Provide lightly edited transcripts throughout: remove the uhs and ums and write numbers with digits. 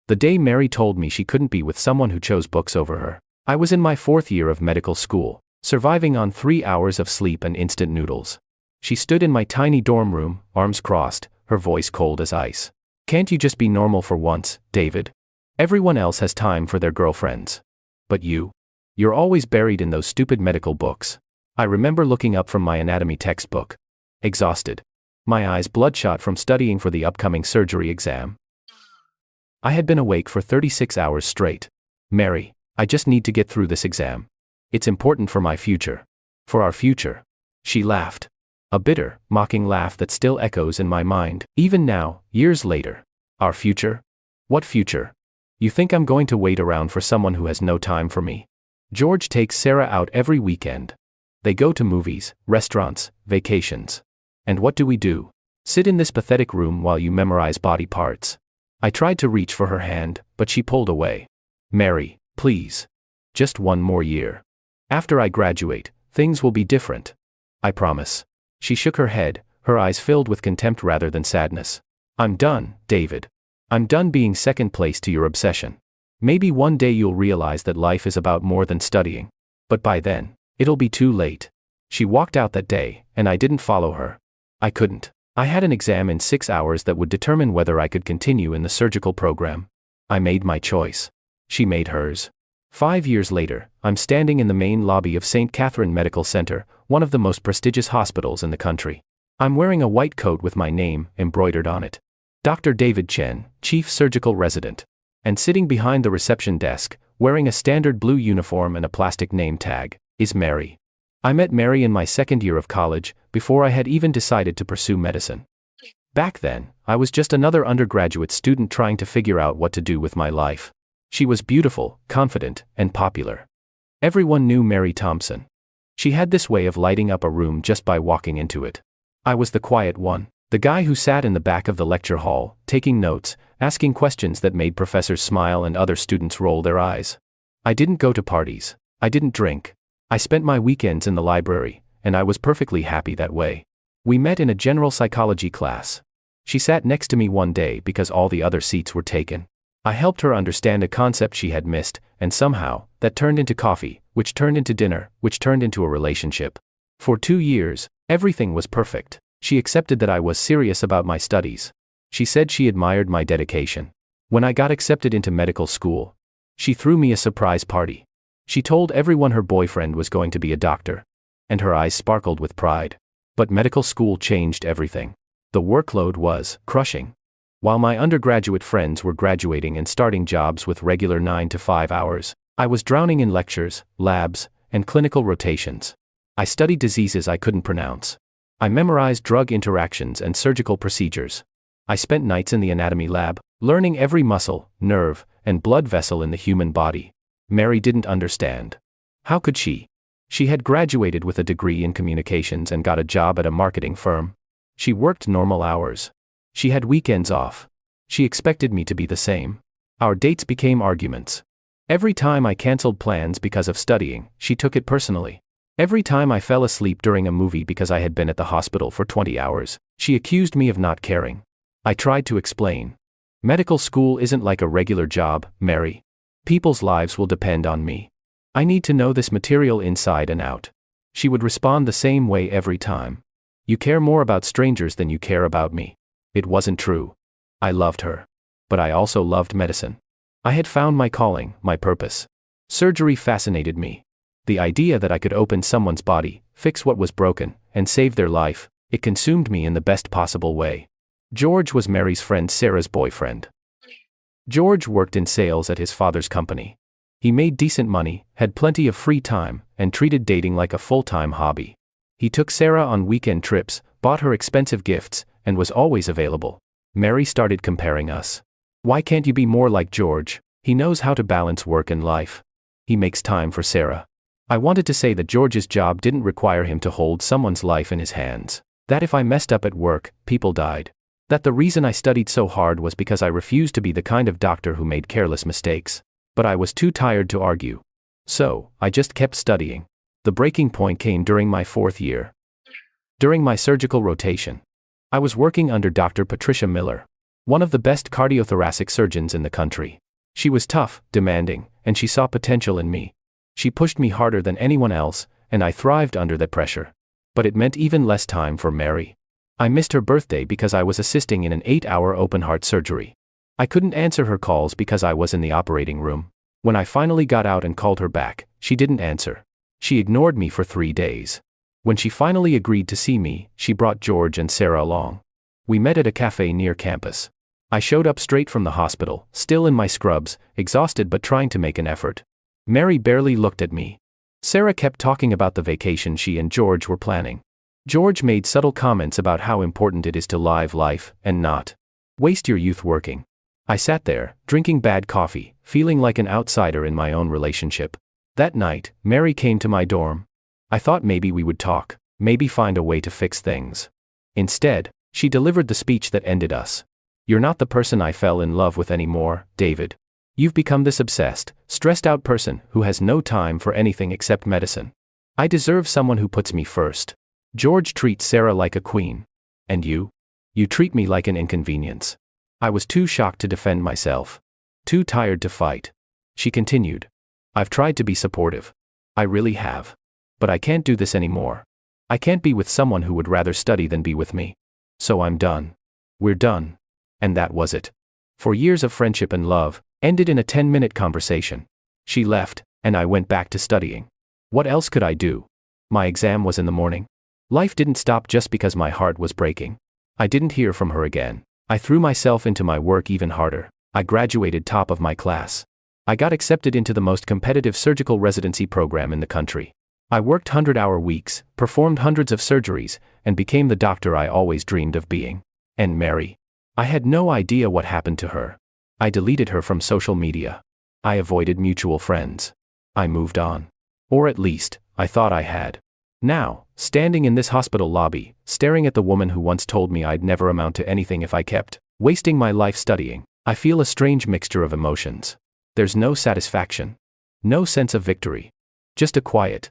The day Mary told me she couldn't be with someone who chose books over her. I was in my 4th year of medical school, surviving on 3 hours of sleep and instant noodles. She stood in my tiny dorm room, arms crossed, her voice cold as ice. "Can't you just be normal for once, David? Everyone else has time for their girlfriends. But you're always buried in those stupid medical books." I remember looking up from my anatomy textbook, exhausted, my eyes bloodshot from studying for the upcoming surgery exam. I had been awake for 36 hours straight. "Mary, I just need to get through this exam. It's important for my future. For our future." She laughed. A bitter, mocking laugh that still echoes in my mind, even now, years later. Our future? What future? You think I'm going to wait around for someone who has no time for me? George takes Sarah out every weekend. They go to movies, restaurants, vacations. And what do? Sit in this pathetic room while you memorize body parts. I tried to reach for her hand, but she pulled away. "Mary, please. Just one more year. After I graduate, things will be different. I promise." She shook her head, her eyes filled with contempt rather than sadness. "I'm done, David. I'm done being second place to your obsession. Maybe one day you'll realize that life is about more than studying. But by then, it'll be too late." She walked out that day, and I didn't follow her. I couldn't. I had an exam in 6 hours that would determine whether I could continue in the surgical program. I made my choice. She made hers. 5 years later, I'm standing in the main lobby of St. Catherine Medical Center, one of the most prestigious hospitals in the country. I'm wearing a white coat with my name embroidered on it. Dr. David Chen, Chief Surgical Resident. And sitting behind the reception desk, wearing a standard blue uniform and a plastic name tag, is Mary. I met Mary in my 2nd year of college, before I had even decided to pursue medicine. Back then, I was just another undergraduate student trying to figure out what to do with my life. She was beautiful, confident, and popular. Everyone knew Mary Thompson. She had this way of lighting up a room just by walking into it. I was the quiet one, the guy who sat in the back of the lecture hall, taking notes, asking questions that made professors smile and other students roll their eyes. I didn't go to parties. I didn't drink. I spent my weekends in the library, and I was perfectly happy that way. We met in a general psychology class. She sat next to me one day because all the other seats were taken. I helped her understand a concept she had missed, and somehow, that turned into coffee, which turned into dinner, which turned into a relationship. For 2 years, everything was perfect. She accepted that I was serious about my studies. She said she admired my dedication. When I got accepted into medical school, she threw me a surprise party. She told everyone her boyfriend was going to be a doctor. And her eyes sparkled with pride. But medical school changed everything. The workload was crushing. While my undergraduate friends were graduating and starting jobs with regular 9 to 5 hours, I was drowning in lectures, labs, and clinical rotations. I studied diseases I couldn't pronounce. I memorized drug interactions and surgical procedures. I spent nights in the anatomy lab, learning every muscle, nerve, and blood vessel in the human body. Mary didn't understand. How could she? She had graduated with a degree in communications and got a job at a marketing firm. She worked normal hours. She had weekends off. She expected me to be the same. Our dates became arguments. Every time I canceled plans because of studying, she took it personally. Every time I fell asleep during a movie because I had been at the hospital for 20 hours, she accused me of not caring. I tried to explain. Medical school isn't like a regular job, Mary. People's lives will depend on me. I need to know this material inside and out. She would respond the same way every time. You care more about strangers than you care about me. It wasn't true. I loved her. But I also loved medicine. I had found my calling, my purpose. Surgery fascinated me. The idea that I could open someone's body, fix what was broken, and save their life, it consumed me in the best possible way. George was Mary's friend Sarah's boyfriend. George worked in sales at his father's company. He made decent money, had plenty of free time, and treated dating like a full-time hobby. He took Sarah on weekend trips, bought her expensive gifts, and was always available. Mary started comparing us. Why can't you be more like George? He knows how to balance work and life. He makes time for Sarah. I wanted to say that George's job didn't require him to hold someone's life in his hands. That if I messed up at work, people died. That the reason I studied so hard was because I refused to be the kind of doctor who made careless mistakes. But I was too tired to argue. So, I just kept studying. The breaking point came during my 4th year. During my surgical rotation. I was working under Dr. Patricia Miller. One of the best cardiothoracic surgeons in the country. She was tough, demanding, and she saw potential in me. She pushed me harder than anyone else, and I thrived under that pressure. But it meant even less time for Mary. I missed her birthday because I was assisting in an 8-hour open-heart surgery. I couldn't answer her calls because I was in the operating room. When I finally got out and called her back, she didn't answer. She ignored me for 3 days. When she finally agreed to see me, she brought George and Sarah along. We met at a cafe near campus. I showed up straight from the hospital, still in my scrubs, exhausted but trying to make an effort. Mary barely looked at me. Sarah kept talking about the vacation she and George were planning. George made subtle comments about how important it is to live life and not waste your youth working. I sat there, drinking bad coffee, feeling like an outsider in my own relationship. That night, Mary came to my dorm. I thought maybe we would talk, maybe find a way to fix things. Instead, she delivered the speech that ended us. "You're not the person I fell in love with anymore, David. You've become this obsessed, stressed out person who has no time for anything except medicine. I deserve someone who puts me first. George treats Sarah like a queen. And you? You treat me like an inconvenience." I was too shocked to defend myself. Too tired to fight. She continued. "I've tried to be supportive. I really have. But I can't do this anymore. I can't be with someone who would rather study than be with me. So I'm done. We're done." And that was it. 4 years of friendship and love ended in a 10-minute conversation. She left, and I went back to studying. What else could I do? My exam was in the morning. Life didn't stop just because my heart was breaking. I didn't hear from her again. I threw myself into my work even harder. I graduated top of my class. I got accepted into the most competitive surgical residency program in the country. I worked 100-hour weeks, performed hundreds of surgeries, and became the doctor I always dreamed of being. And Mary? I had no idea what happened to her. I deleted her from social media. I avoided mutual friends. I moved on. Or at least, I thought I had. Now, standing in this hospital lobby, staring at the woman who once told me I'd never amount to anything if I kept wasting my life studying, I feel a strange mixture of emotions. There's no satisfaction. No sense of victory. Just a quiet,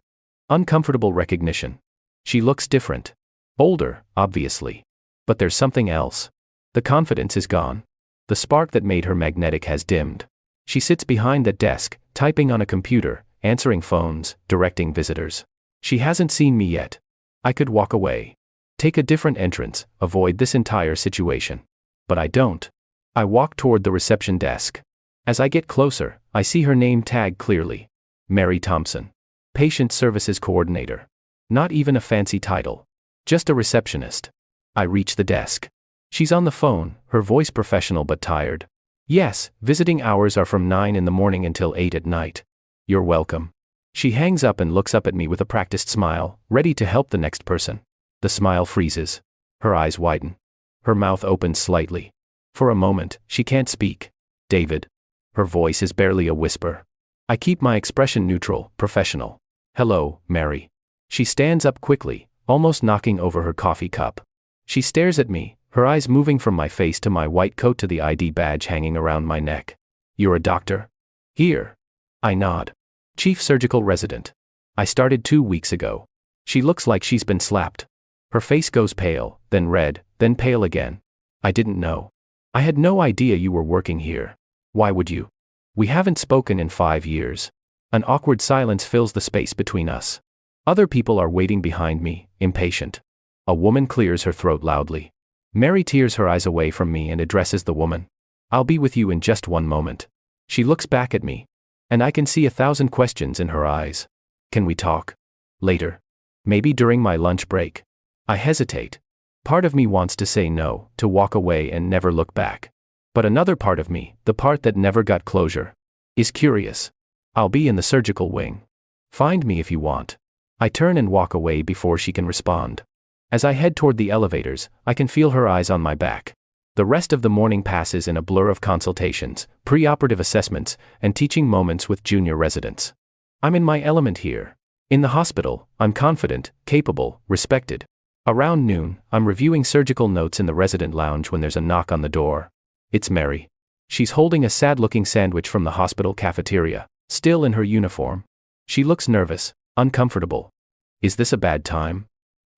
uncomfortable recognition. She looks different. Older, obviously. But there's something else. The confidence is gone. The spark that made her magnetic has dimmed. She sits behind that desk, typing on a computer, answering phones, directing visitors. She hasn't seen me yet. I could walk away. Take a different entrance, avoid this entire situation. But I don't. I walk toward the reception desk. As I get closer, I see her name tag clearly. Mary Thompson. Patient Services Coordinator. Not even a fancy title. Just a receptionist. I reach the desk. She's on the phone, her voice professional but tired. "Yes, visiting hours are from 9 in the morning until 8 at night. You're welcome." She hangs up and looks up at me with a practiced smile, ready to help the next person. The smile freezes. Her eyes widen. Her mouth opens slightly. For a moment, she can't speak. "David." Her voice is barely a whisper. I keep my expression neutral, professional. "Hello, Mary." She stands up quickly, almost knocking over her coffee cup. She stares at me, her eyes moving from my face to my white coat to the ID badge hanging around my neck. "You're a doctor?" "Here." I nod. "Chief surgical resident. I started 2 weeks ago." She looks like she's been slapped. Her face goes pale, then red, then pale again. "I didn't know. I had no idea you were working here. Why would you?" "We haven't spoken in 5 years. An awkward silence fills the space between us. Other people are waiting behind me, impatient. A woman clears her throat loudly. Mary tears her eyes away from me and addresses the woman. "I'll be with you in just one moment." She looks back at me. And I can see 1,000 questions in her eyes. "Can we talk? Later? Maybe during my lunch break?" I hesitate. Part of me wants to say no, to walk away and never look back. But another part of me, the part that never got closure, is curious. "I'll be in the surgical wing. Find me if you want." I turn and walk away before she can respond. As I head toward the elevators, I can feel her eyes on my back. The rest of the morning passes in a blur of consultations, preoperative assessments, and teaching moments with junior residents. I'm in my element here. In the hospital, I'm confident, capable, respected. Around noon, I'm reviewing surgical notes in the resident lounge when there's a knock on the door. It's Mary. She's holding a sad-looking sandwich from the hospital cafeteria, still in her uniform. She looks nervous, uncomfortable. Is this a bad time?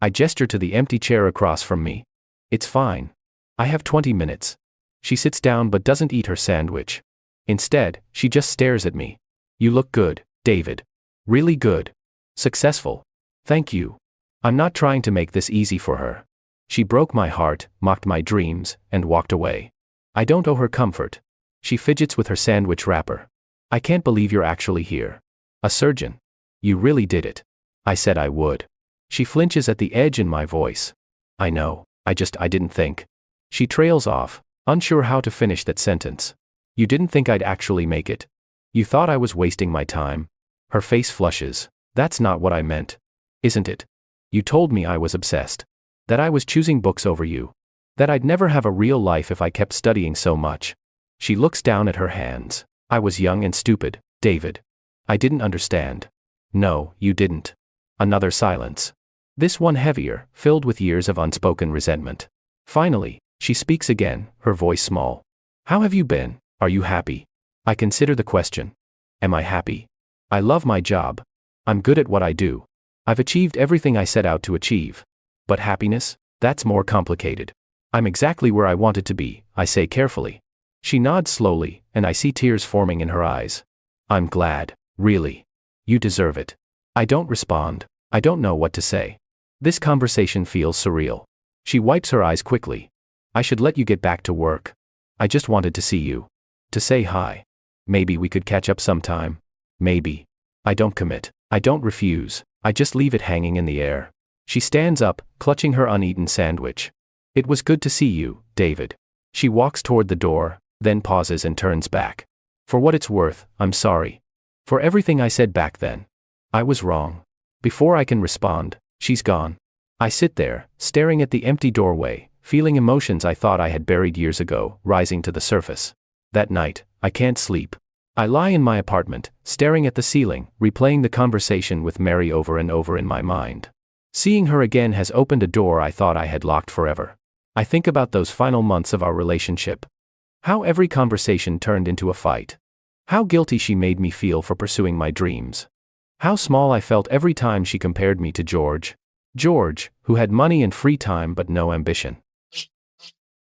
I gesture to the empty chair across from me. "It's fine. I have 20 minutes. She sits down but doesn't eat her sandwich. Instead, she just stares at me. You look good, David. Really good. Successful. Thank you. I'm not trying to make this easy for her. She broke my heart, mocked my dreams, and walked away. I don't owe her comfort. She fidgets with her sandwich wrapper. I can't believe you're actually here. A surgeon. You really did it. I said I would. She flinches at the edge in my voice. I know, I didn't think. She trails off, unsure how to finish that sentence. You didn't think I'd actually make it. You thought I was wasting my time. Her face flushes. That's not what I meant. Isn't it? You told me I was obsessed. That I was choosing books over you. That I'd never have a real life if I kept studying so much. She looks down at her hands. I was young and stupid, David. I didn't understand. No, you didn't. Another silence. This one heavier, filled with years of unspoken resentment. Finally, she speaks again, her voice small. How have you been? Are you happy? I consider the question. Am I happy? I love my job. I'm good at what I do. I've achieved everything I set out to achieve. But happiness? That's more complicated. I'm exactly where I wanted to be, I say carefully. She nods slowly, and I see tears forming in her eyes. I'm glad, really. You deserve it. I don't respond. I don't know what to say. This conversation feels surreal. She wipes her eyes quickly. I should let you get back to work. I just wanted to see you. To say hi. Maybe we could catch up sometime. Maybe. I don't commit. I don't refuse. I just leave it hanging in the air. She stands up, clutching her uneaten sandwich. It was good to see you, David. She walks toward the door, then pauses and turns back. For what it's worth, I'm sorry. For everything I said back then. I was wrong. Before I can respond, she's gone. I sit there, staring at the empty doorway, feeling emotions I thought I had buried years ago, rising to the surface. That night, I can't sleep. I lie in my apartment, staring at the ceiling, replaying the conversation with Mary over and over in my mind. Seeing her again has opened a door I thought I had locked forever. I think about those final months of our relationship. How every conversation turned into a fight. How guilty she made me feel for pursuing my dreams. How small I felt every time she compared me to George. George, who had money and free time but no ambition.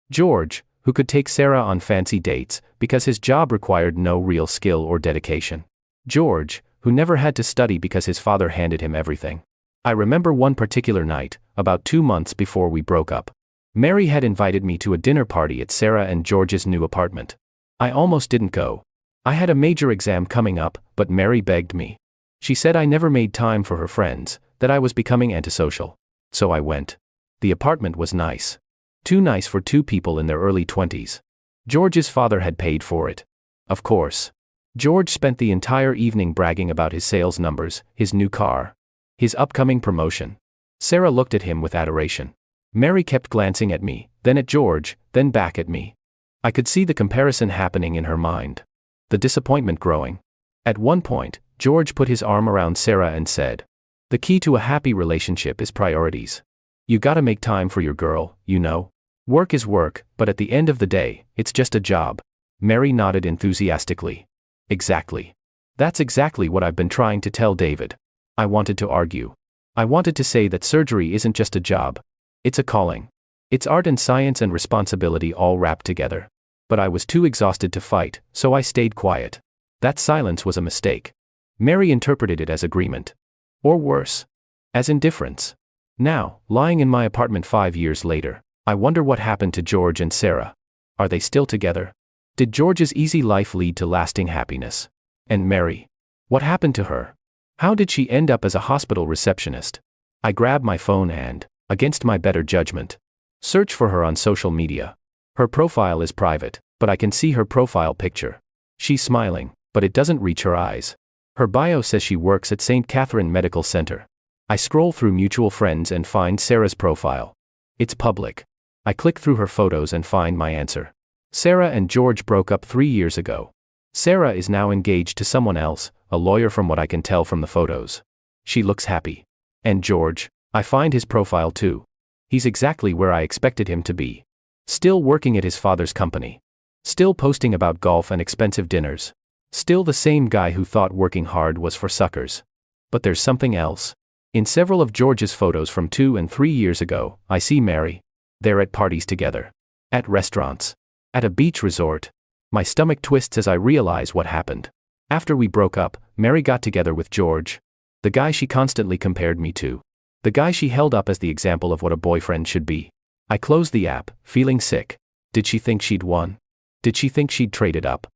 George, who could take Sarah on fancy dates because his job required no real skill or dedication. George, who never had to study because his father handed him everything. I remember one particular night, about 2 months before we broke up. Mary had invited me to a dinner party at Sarah and George's new apartment. I almost didn't go. I had a major exam coming up, but Mary begged me. She said I never made time for her friends, that I was becoming antisocial. So I went. The apartment was nice. Too nice for 2 people in their early 20s. George's father had paid for it. Of course. George spent the entire evening bragging about his sales numbers, his new car, his upcoming promotion. Sarah looked at him with adoration. Mary kept glancing at me, then at George, then back at me. I could see the comparison happening in her mind. The disappointment growing. At one point, George put his arm around Sarah and said, "The key to a happy relationship is priorities. You gotta make time for your girl, you know. Work is work, but at the end of the day, it's just a job." Mary nodded enthusiastically. Exactly. That's exactly what I've been trying to tell David. I wanted to argue. I wanted to say that surgery isn't just a job. It's a calling. It's art and science and responsibility all wrapped together. But I was too exhausted to fight, so I stayed quiet. That silence was a mistake. Mary interpreted it as agreement. Or worse. As indifference. Now, lying in my apartment 5 years later, I wonder what happened to George and Sarah. Are they still together? Did George's easy life lead to lasting happiness? And Mary? What happened to her? How did she end up as a hospital receptionist? I grab my phone and, against my better judgment, search for her on social media. Her profile is private, but I can see her profile picture. She's smiling, but it doesn't reach her eyes. Her bio says she works at St. Catherine Medical Center. I scroll through mutual friends and find Sarah's profile. It's public. I click through her photos and find my answer. Sarah and George broke up 3 years ago. Sarah is now engaged to someone else, a lawyer from what I can tell from the photos. She looks happy. And George, I find his profile too. He's exactly where I expected him to be. Still working at his father's company. Still posting about golf and expensive dinners. Still the same guy who thought working hard was for suckers. But there's something else. In several of George's photos from 2 and 3 years ago, I see Mary. They're at parties together. At restaurants. At a beach resort. My stomach twists as I realize what happened. After we broke up, Mary got together with George. The guy she constantly compared me to. The guy she held up as the example of what a boyfriend should be. I closed the app, feeling sick. Did she think she'd won? Did she think she'd traded up?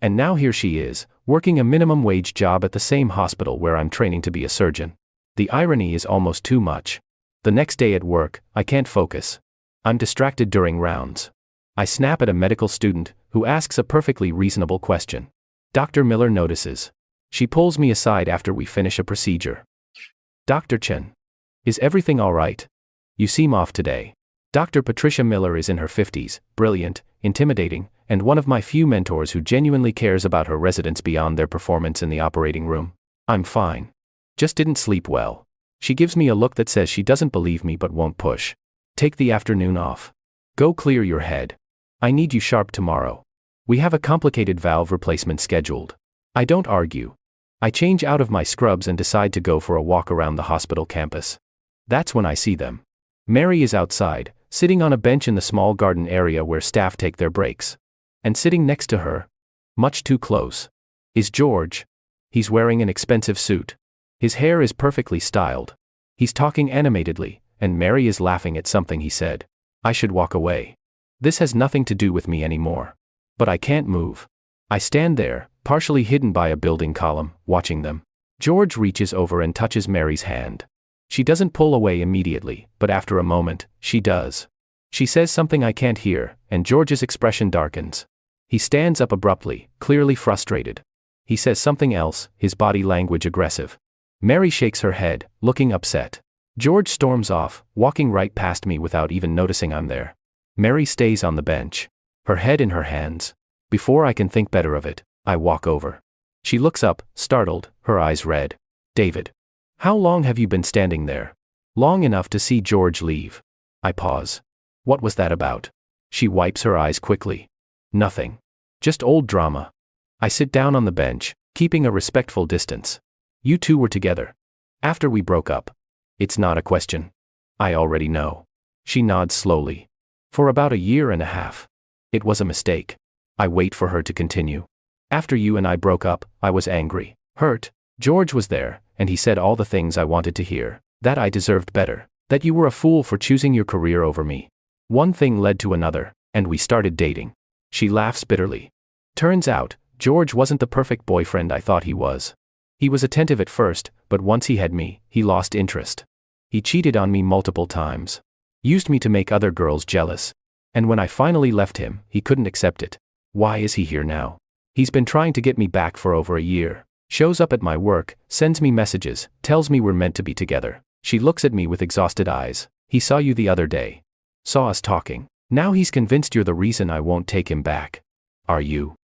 And now here she is, working a minimum wage job at the same hospital where I'm training to be a surgeon. The irony is almost too much. The next day at work, I can't focus. I'm distracted during rounds. I snap at a medical student, who asks a perfectly reasonable question. Dr. Miller notices. She pulls me aside after we finish a procedure. Dr. Chen. Is everything all right? You seem off today. Dr. Patricia Miller is in her 50s, brilliant, intimidating, and one of my few mentors who genuinely cares about her residents beyond their performance in the operating room. I'm fine. Just didn't sleep well. She gives me a look that says she doesn't believe me but won't push. Take the afternoon off. Go clear your head. I need you sharp tomorrow. We have a complicated valve replacement scheduled. I don't argue. I change out of my scrubs and decide to go for a walk around the hospital campus. That's when I see them. Mary is outside, sitting on a bench in the small garden area where staff take their breaks. And sitting next to her, much too close, is George. He's wearing an expensive suit. His hair is perfectly styled. He's talking animatedly, and Mary is laughing at something he said. I should walk away. This has nothing to do with me anymore. But I can't move. I stand there, partially hidden by a building column, watching them. George reaches over and touches Mary's hand. She doesn't pull away immediately, but after a moment, she does. She says something I can't hear, and George's expression darkens. He stands up abruptly, clearly frustrated. He says something else, his body language aggressive. Mary shakes her head, looking upset. George storms off, walking right past me without even noticing I'm there. Mary stays on the bench, her head in her hands. Before I can think better of it, I walk over. She looks up, startled, her eyes red. David. How long have you been standing there? Long enough to see George leave. I pause. What was that about? She wipes her eyes quickly. Nothing. Just old drama. I sit down on the bench, keeping a respectful distance. You two were together. After we broke up. It's not a question. I already know. She nods slowly. For about 1.5 years. It was a mistake. I wait for her to continue. After you and I broke up, I was angry, hurt. George was there, and he said all the things I wanted to hear. That I deserved better. That you were a fool for choosing your career over me. One thing led to another, and we started dating. She laughs bitterly. Turns out, George wasn't the perfect boyfriend I thought he was. He was attentive at first, but once he had me, he lost interest. He cheated on me multiple times. Used me to make other girls jealous. And when I finally left him, he couldn't accept it. Why is he here now? He's been trying to get me back for over 1 year. Shows up at my work, sends me messages, tells me we're meant to be together. She looks at me with exhausted eyes. He saw you the other day. Saw us talking. Now he's convinced you're the reason I won't take him back. Are you?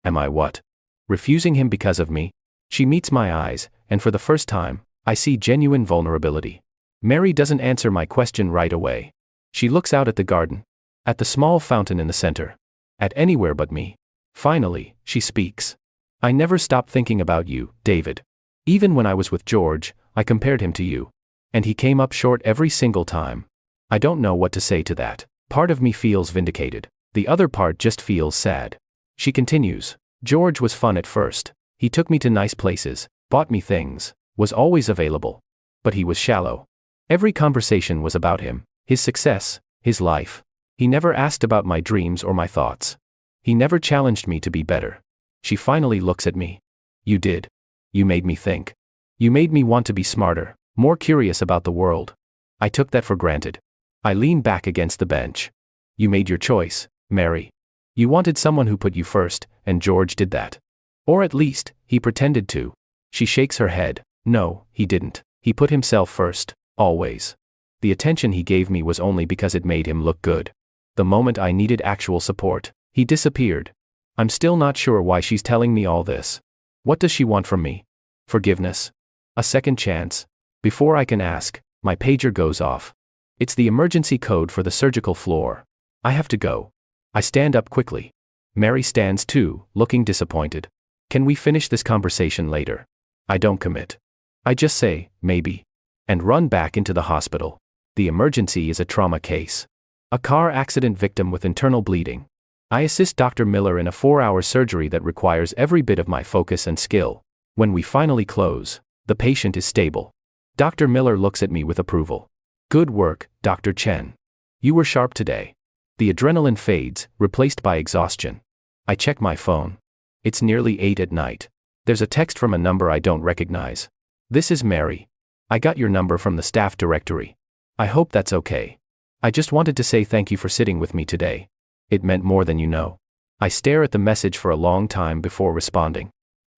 Am I what? Refusing him because of me? She meets my eyes, and for the first time, I see genuine vulnerability. Mary doesn't answer my question right away. She looks out at the garden. At the small fountain in the center. At anywhere but me. Finally, she speaks. I never stopped thinking about you, David. Even when I was with George, I compared him to you. And he came up short every single time. I don't know what to say to that. Part of me feels vindicated. The other part just feels sad. She continues. George was fun at first. He took me to nice places, bought me things, was always available. But he was shallow. Every conversation was about him, his success, his life. He never asked about my dreams or my thoughts. He never challenged me to be better. She finally looks at me. You did. You made me think. You made me want to be smarter, more curious about the world. I took that for granted. I lean back against the bench. You made your choice, Mary. You wanted someone who put you first, and George did that. Or at least, he pretended to. She shakes her head. No, he didn't. He put himself first, always. The attention he gave me was only because it made him look good. The moment I needed actual support, he disappeared. I'm still not sure why she's telling me all this. What does she want from me? Forgiveness? A second chance? Before I can ask, my pager goes off. It's the emergency code for the surgical floor. I have to go. I stand up quickly. Mary stands too, looking disappointed. Can we finish this conversation later? I don't commit. I just say, maybe. And run back into the hospital. The emergency is a trauma case. A car accident victim with internal bleeding. I assist Dr. Miller in a 4-hour surgery that requires every bit of my focus and skill. When we finally close, the patient is stable. Dr. Miller looks at me with approval. Good work, Dr. Chen. You were sharp today. The adrenaline fades, replaced by exhaustion. I check my phone. It's nearly 8 at night. There's a text from a number I don't recognize. This is Mary. I got your number from the staff directory. I hope that's okay. I just wanted to say thank you for sitting with me today. It meant more than you know. I stare at the message for a long time before responding.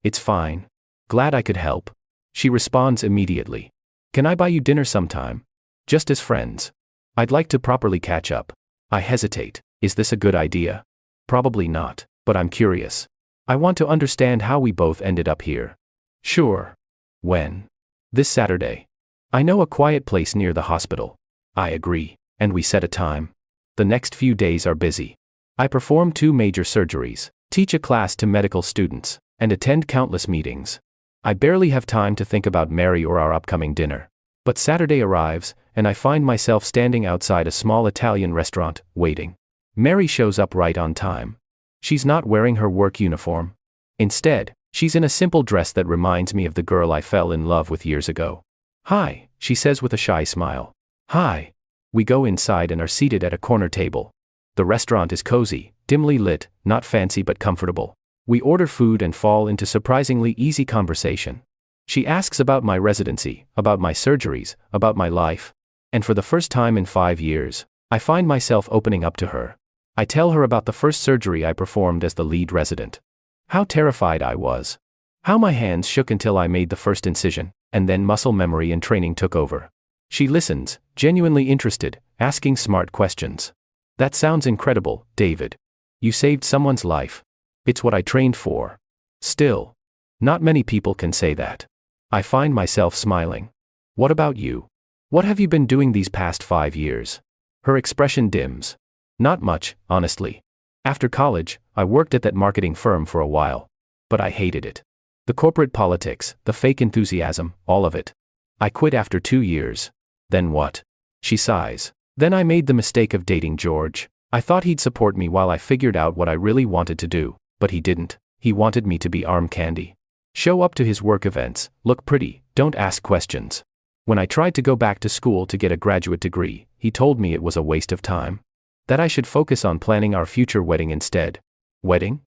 It's fine. Glad I could help. She responds immediately. Can I buy you dinner sometime? Just as friends. I'd like to properly catch up. I hesitate. Is this a good idea? Probably not, but I'm curious. I want to understand how we both ended up here. Sure. When? This Saturday. I know a quiet place near the hospital. I agree, and we set a time. The next few days are busy. I perform 2 major surgeries, teach a class to medical students, and attend countless meetings. I barely have time to think about Mary or our upcoming dinner. But Saturday arrives, and I find myself standing outside a small Italian restaurant, waiting. Mary shows up right on time. She's not wearing her work uniform. Instead, she's in a simple dress that reminds me of the girl I fell in love with years ago. Hi, she says with a shy smile. Hi. We go inside and are seated at a corner table. The restaurant is cozy, dimly lit, not fancy but comfortable. We order food and fall into surprisingly easy conversation. She asks about my residency, about my surgeries, about my life. And for the first time in 5 years, I find myself opening up to her. I tell her about the first surgery I performed as the lead resident. How terrified I was. How my hands shook until I made the first incision, and then muscle memory and training took over. She listens, genuinely interested, asking smart questions. That sounds incredible, David. You saved someone's life. It's what I trained for. Still, not many people can say that. I find myself smiling. What about you? What have you been doing these past 5 years? Her expression dims. Not much, honestly. After college, I worked at that marketing firm for a while. But I hated it. The corporate politics, the fake enthusiasm, all of it. I quit after 2 years. Then what? She sighs. Then I made the mistake of dating George. I thought he'd support me while I figured out what I really wanted to do, but he didn't. He wanted me to be arm candy. Show up to his work events, look pretty, don't ask questions. When I tried to go back to school to get a graduate degree, he told me it was a waste of time. That I should focus on planning our future wedding instead. Wedding?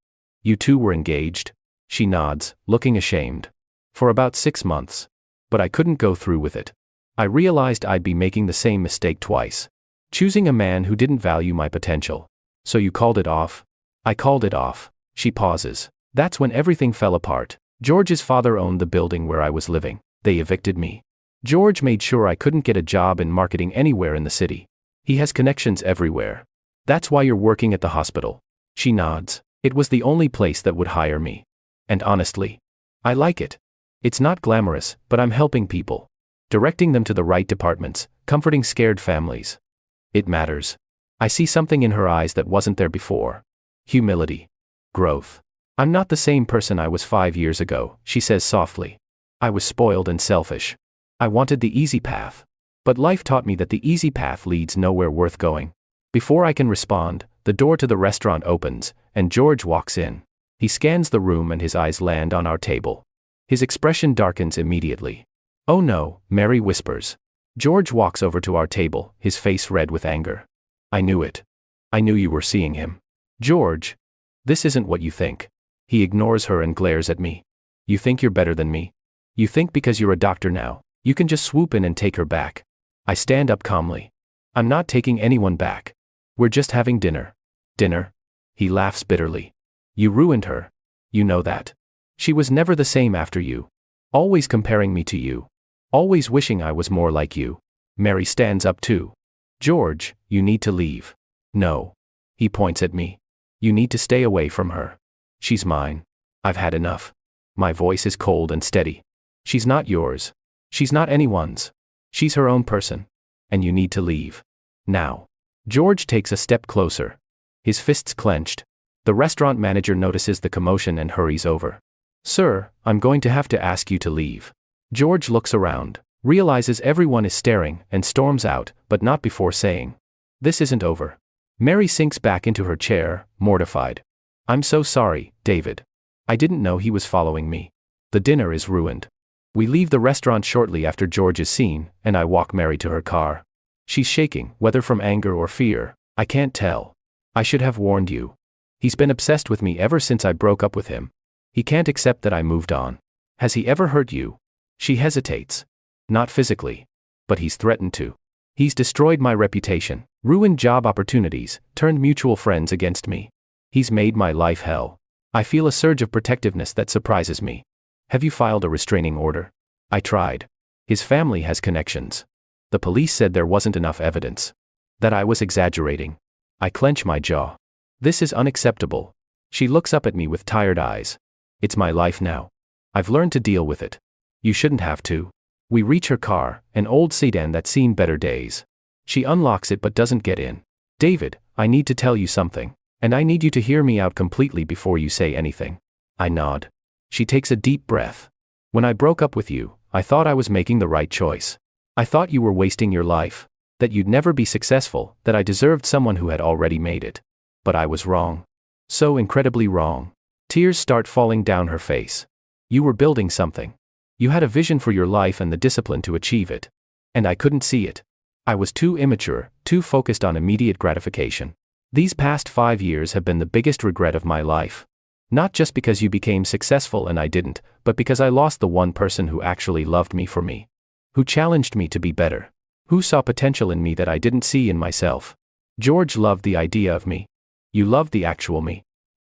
You two were engaged? She nods, looking ashamed. For about 6 months. But I couldn't go through with it. I realized I'd be making the same mistake twice. Choosing a man who didn't value my potential. So you called it off? I called it off. She pauses. That's when everything fell apart. George's father owned the building where I was living. They evicted me. George made sure I couldn't get a job in marketing anywhere in the city. He has connections everywhere. That's why you're working at the hospital. She nods. It was the only place that would hire me. And honestly, I like it. It's not glamorous, but I'm helping people. Directing them to the right departments, comforting scared families. It matters. I see something in her eyes that wasn't there before. Humility. Growth. I'm not the same person I was 5 years ago, she says softly. I was spoiled and selfish. I wanted the easy path. But life taught me that the easy path leads nowhere worth going. Before I can respond, the door to the restaurant opens, and George walks in. He scans the room and his eyes land on our table. His expression darkens immediately. Oh no, Mary whispers. George walks over to our table, his face red with anger. I knew it. I knew you were seeing him. George. This isn't what you think. He ignores her and glares at me. You think you're better than me? You think because you're a doctor now, you can just swoop in and take her back? I stand up calmly. I'm not taking anyone back. We're just having dinner. Dinner? He laughs bitterly. You ruined her. You know that. She was never the same after you. Always comparing me to you. Always wishing I was more like you. Mary stands up too. George, you need to leave. No. He points at me. You need to stay away from her. She's mine. I've had enough. My voice is cold and steady. She's not yours. She's not anyone's. She's her own person. And you need to leave. Now. George takes a step closer. His fists clenched. The restaurant manager notices the commotion and hurries over. Sir, I'm going to have to ask you to leave. George looks around, realizes everyone is staring, and storms out, but not before saying, this isn't over. Mary sinks back into her chair, mortified. I'm so sorry, David. I didn't know he was following me. The dinner is ruined. We leave the restaurant shortly after George is seen, and I walk Mary to her car. She's shaking, whether from anger or fear, I can't tell. I should have warned you. He's been obsessed with me ever since I broke up with him. He can't accept that I moved on. Has he ever hurt you? She hesitates. Not physically. But he's threatened to. He's destroyed my reputation, ruined job opportunities, turned mutual friends against me. He's made my life hell. I feel a surge of protectiveness that surprises me. Have you filed a restraining order? I tried. His family has connections. The police said there wasn't enough evidence. That I was exaggerating. I clench my jaw. This is unacceptable. She looks up at me with tired eyes. It's my life now. I've learned to deal with it. You shouldn't have to. We reach her car, an old sedan that's seen better days. She unlocks it but doesn't get in. David, I need to tell you something, and I need you to hear me out completely before you say anything. I nod. She takes a deep breath. When I broke up with you, I thought I was making the right choice. I thought you were wasting your life, that you'd never be successful, that I deserved someone who had already made it. But I was wrong. So incredibly wrong. Tears start falling down her face. You were building something. You had a vision for your life and the discipline to achieve it. And I couldn't see it. I was too immature, too focused on immediate gratification. These past 5 years have been the biggest regret of my life. Not just because you became successful and I didn't, but because I lost the one person who actually loved me for me. Who challenged me to be better. Who saw potential in me that I didn't see in myself. George loved the idea of me. You loved the actual me.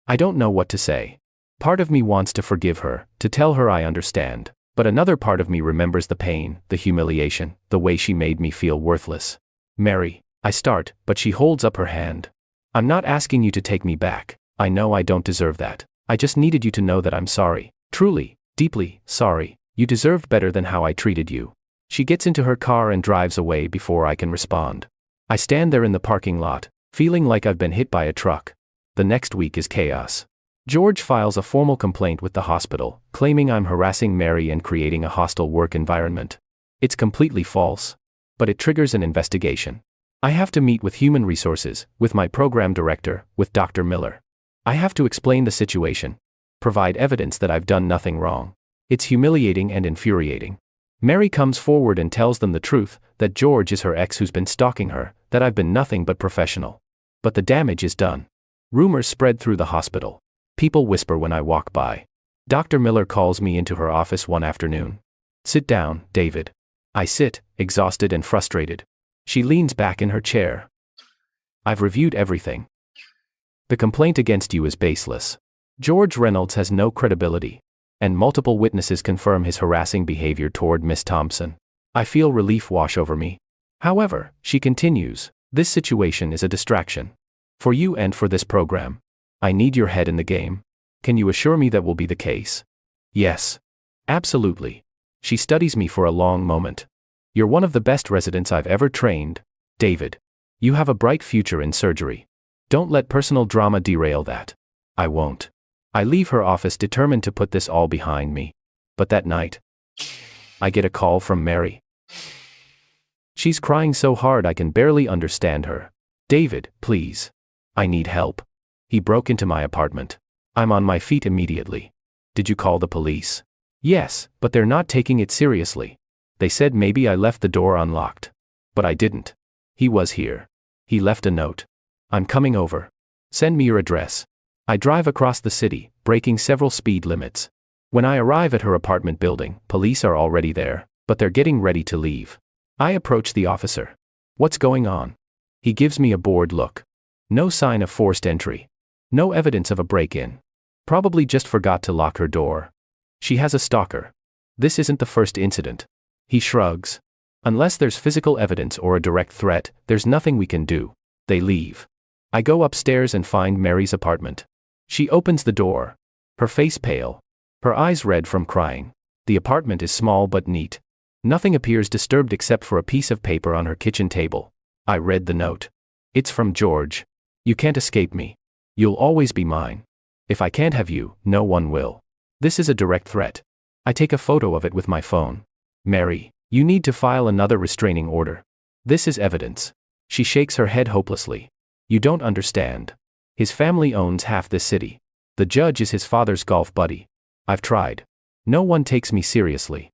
I don't know what to say. Part of me wants to forgive her, to tell her I understand, but another part of me remembers the pain, the humiliation, the way she made me feel worthless. Mary, I start, but she holds up her hand. I'm not asking you to take me back. I know I don't deserve that. I just needed you to know that I'm sorry. Truly, deeply, sorry. You deserved better than how I treated you. She gets into her car and drives away before I can respond. I stand there in the parking lot, feeling like I've been hit by a truck. The next week is chaos. George files a formal complaint with the hospital, claiming I'm harassing Mary and creating a hostile work environment. It's completely false. But it triggers an investigation. I have to meet with Human Resources, with my program director, with Dr. Miller. I have to explain the situation. Provide evidence that I've done nothing wrong. It's humiliating and infuriating. Mary comes forward and tells them the truth, that George is her ex who's been stalking her, that I've been nothing but professional. But the damage is done. Rumors spread through the hospital. People whisper when I walk by. Dr. Miller calls me into her office one afternoon. Sit down, David. I sit, exhausted and frustrated. She leans back in her chair. I've reviewed everything. The complaint against you is baseless. George Reynolds has no credibility. And multiple witnesses confirm his harassing behavior toward Miss Thompson. I feel relief wash over me. However, she continues, this situation is a distraction. For you and for this program. I need your head in the game. Can you assure me that will be the case? Yes. Absolutely. She studies me for a long moment. You're one of the best residents I've ever trained, David. You have a bright future in surgery. Don't let personal drama derail that. I won't. I leave her office determined to put this all behind me. But that night, I get a call from Mary. She's crying so hard I can barely understand her. David, please. I need help. He broke into my apartment. I'm on my feet immediately. Did you call the police? Yes, but they're not taking it seriously. They said maybe I left the door unlocked. But I didn't. He was here. He left a note. I'm coming over. Send me your address. I drive across the city, breaking several speed limits. When I arrive at her apartment building, police are already there, but they're getting ready to leave. I approach the officer. What's going on? He gives me a bored look. No sign of forced entry. No evidence of a break-in. Probably just forgot to lock her door. She has a stalker. This isn't the first incident. He shrugs. Unless there's physical evidence or a direct threat, there's nothing we can do. They leave. I go upstairs and find Mary's apartment. She opens the door. Her face pale. Her eyes red from crying. The apartment is small but neat. Nothing appears disturbed except for a piece of paper on her kitchen table. I read the note. It's from George. You can't escape me. You'll always be mine. If I can't have you, no one will. This is a direct threat. I take a photo of it with my phone. Mary, you need to file another restraining order. This is evidence. She shakes her head hopelessly. You don't understand. His family owns half this city. The judge is his father's golf buddy. I've tried. No one takes me seriously.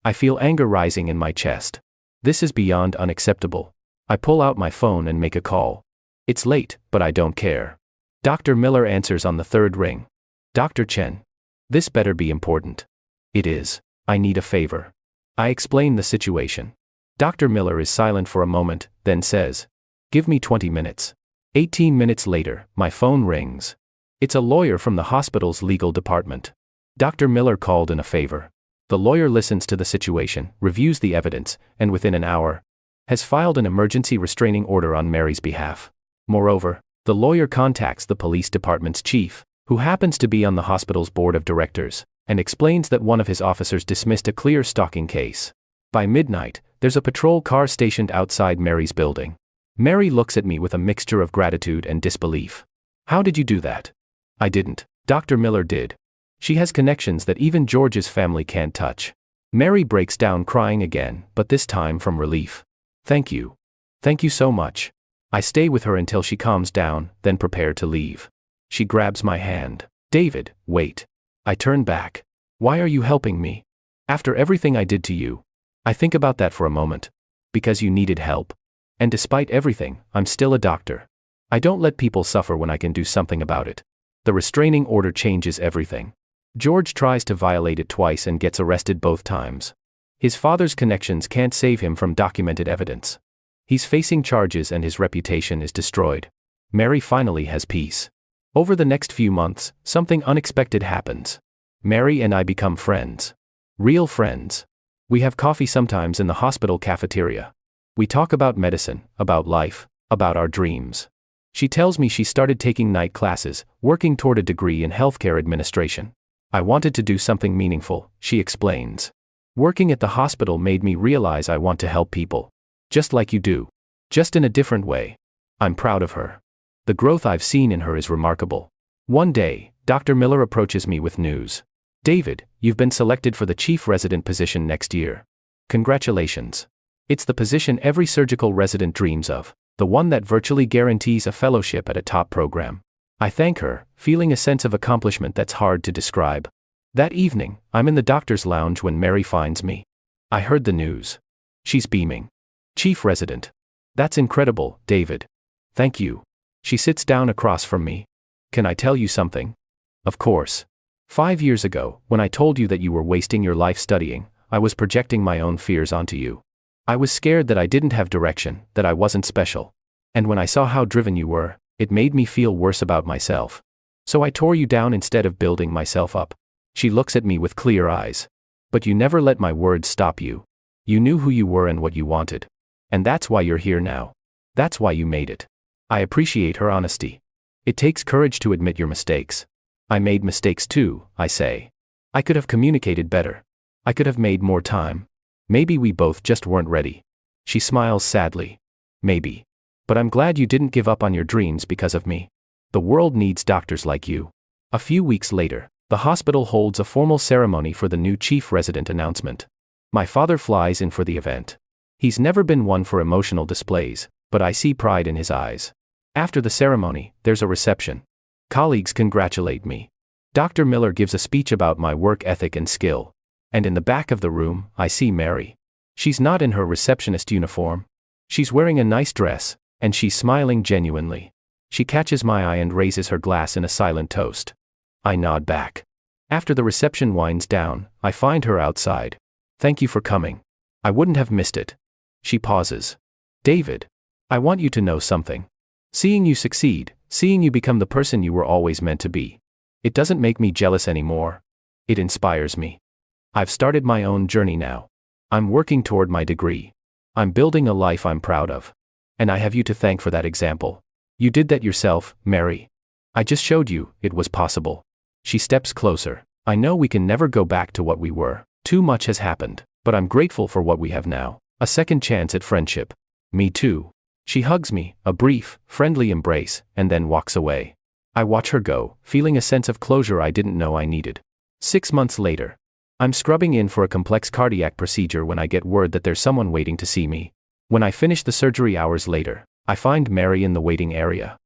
I feel anger rising in my chest. This is beyond unacceptable. I pull out my phone and make a call. It's late, but I don't care. Dr. Miller answers on the third ring. Dr. Chen. This better be important. It is. I need a favor. I explain the situation. Dr. Miller is silent for a moment, then says, "Give me 20 minutes. 18 minutes later, my phone rings. It's a lawyer from the hospital's legal department. Dr. Miller called in a favor. The lawyer listens to the situation, reviews the evidence, and within an hour, has filed an emergency restraining order on Mary's behalf. Moreover, the lawyer contacts the police department's chief, who happens to be on the hospital's board of directors, and explains that one of his officers dismissed a clear stalking case. By midnight, there's a patrol car stationed outside Mary's building. Mary looks at me with a mixture of gratitude and disbelief. How did you do that? I didn't. Dr. Miller did. She has connections that even George's family can't touch. Mary breaks down crying again, but this time from relief. Thank you. Thank you so much. I stay with her until she calms down, then prepare to leave. She grabs my hand. David, wait. I turn back. Why are you helping me? After everything I did to you. I think about that for a moment. Because you needed help. And despite everything, I'm still a doctor. I don't let people suffer when I can do something about it. The restraining order changes everything. George tries to violate it twice and gets arrested both times. His father's connections can't save him from documented evidence. He's facing charges and his reputation is destroyed. Mary finally has peace. Over the next few months, something unexpected happens. Mary and I become friends. Real friends. We have coffee sometimes in the hospital cafeteria. We talk about medicine, about life, about our dreams. She tells me she started taking night classes, working toward a degree in healthcare administration. I wanted to do something meaningful, she explains. Working at the hospital made me realize I want to help people. Just like you do. Just in a different way. I'm proud of her. The growth I've seen in her is remarkable. One day, Dr. Miller approaches me with news. David, you've been selected for the chief resident position next year. Congratulations. It's the position every surgical resident dreams of, the one that virtually guarantees a fellowship at a top program. I thank her, feeling a sense of accomplishment that's hard to describe. That evening, I'm in the doctor's lounge when Mary finds me. I heard the news. She's beaming. Chief resident. That's incredible, David. Thank you. She sits down across from me. Can I tell you something? Of course. 5 years ago, when I told you that you were wasting your life studying, I was projecting my own fears onto you. I was scared that I didn't have direction, that I wasn't special. And when I saw how driven you were, it made me feel worse about myself. So I tore you down instead of building myself up. She looks at me with clear eyes. But you never let my words stop you. You knew who you were and what you wanted. And that's why you're here now. That's why you made it. I appreciate her honesty. It takes courage to admit your mistakes. I made mistakes too, I say. I could have communicated better. I could have made more time. Maybe we both just weren't ready. She smiles sadly. Maybe. But I'm glad you didn't give up on your dreams because of me. The world needs doctors like you. A few weeks later, the hospital holds a formal ceremony for the new chief resident announcement. My father flies in for the event. He's never been one for emotional displays, but I see pride in his eyes. After the ceremony, there's a reception. Colleagues congratulate me. Dr. Miller gives a speech about my work ethic and skill. And in the back of the room, I see Mary. She's not in her receptionist uniform. She's wearing a nice dress, and she's smiling genuinely. She catches my eye and raises her glass in a silent toast. I nod back. After the reception winds down, I find her outside. Thank you for coming. I wouldn't have missed it. She pauses. David, I want you to know something. Seeing you succeed, seeing you become the person you were always meant to be. It doesn't make me jealous anymore. It inspires me. I've started my own journey now. I'm working toward my degree. I'm building a life I'm proud of. And I have you to thank for that example. You did that yourself, Mary. I just showed you it was possible. She steps closer. I know we can never go back to what we were. Too much has happened, but I'm grateful for what we have now. A second chance at friendship. Me too. She hugs me, a brief, friendly embrace, and then walks away. I watch her go, feeling a sense of closure I didn't know I needed. 6 months later. I'm scrubbing in for a complex cardiac procedure when I get word that there's someone waiting to see me. When I finish the surgery hours later, I find Mary in the waiting area.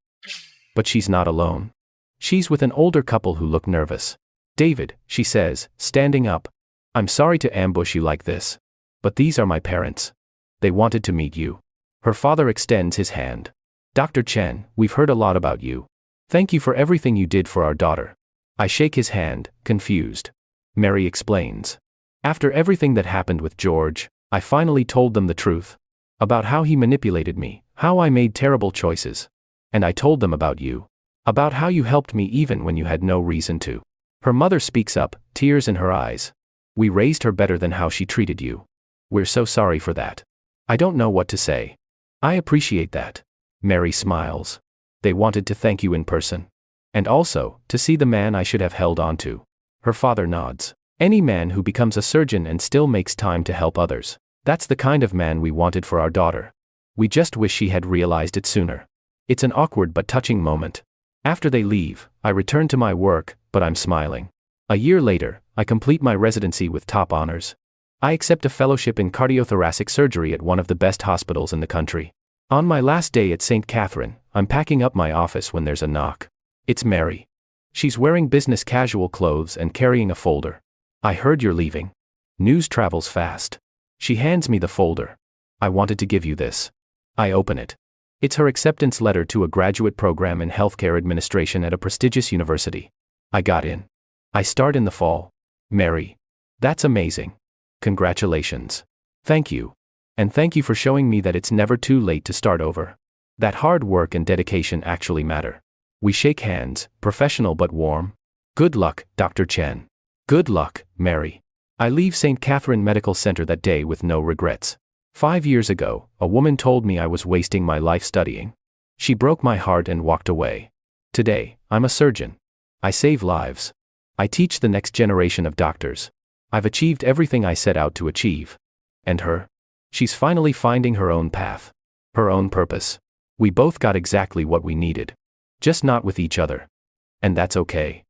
But she's not alone. She's with an older couple who look nervous. David, she says, standing up. I'm sorry to ambush you like this. But these are my parents. They wanted to meet you. Her father extends his hand. Dr. Chen, we've heard a lot about you. Thank you for everything you did for our daughter. I shake his hand, confused. Mary explains. After everything that happened with George, I finally told them the truth. About how he manipulated me, how I made terrible choices. And I told them about you. About how you helped me even when you had no reason to. Her mother speaks up, tears in her eyes. We raised her better than how she treated you. We're so sorry for that. I don't know what to say. I appreciate that. Mary smiles. They wanted to thank you in person. And also, to see the man I should have held on to. Her father nods. Any man who becomes a surgeon and still makes time to help others. That's the kind of man we wanted for our daughter. We just wish she had realized it sooner. It's an awkward but touching moment. After they leave, I return to my work, but I'm smiling. A year later, I complete my residency with top honors. I accept a fellowship in cardiothoracic surgery at one of the best hospitals in the country. On my last day at St. Catherine, I'm packing up my office when there's a knock. It's Mary. She's wearing business casual clothes and carrying a folder. I heard you're leaving. News travels fast. She hands me the folder. I wanted to give you this. I open it. It's her acceptance letter to a graduate program in healthcare administration at a prestigious university. I got in. I start in the fall. Mary. That's amazing. Congratulations. Thank you. And thank you for showing me that it's never too late to start over. That hard work and dedication actually matter. We shake hands, professional but warm. Good luck, Dr. Chen. Good luck, Mary. I leave St. Catherine Medical Center that day with no regrets. 5 years ago, a woman told me I was wasting my life studying. She broke my heart and walked away. Today, I'm a surgeon. I save lives. I teach the next generation of doctors. I've achieved everything I set out to achieve. And her? She's finally finding her own path. Her own purpose. We both got exactly what we needed. Just not with each other. And that's okay.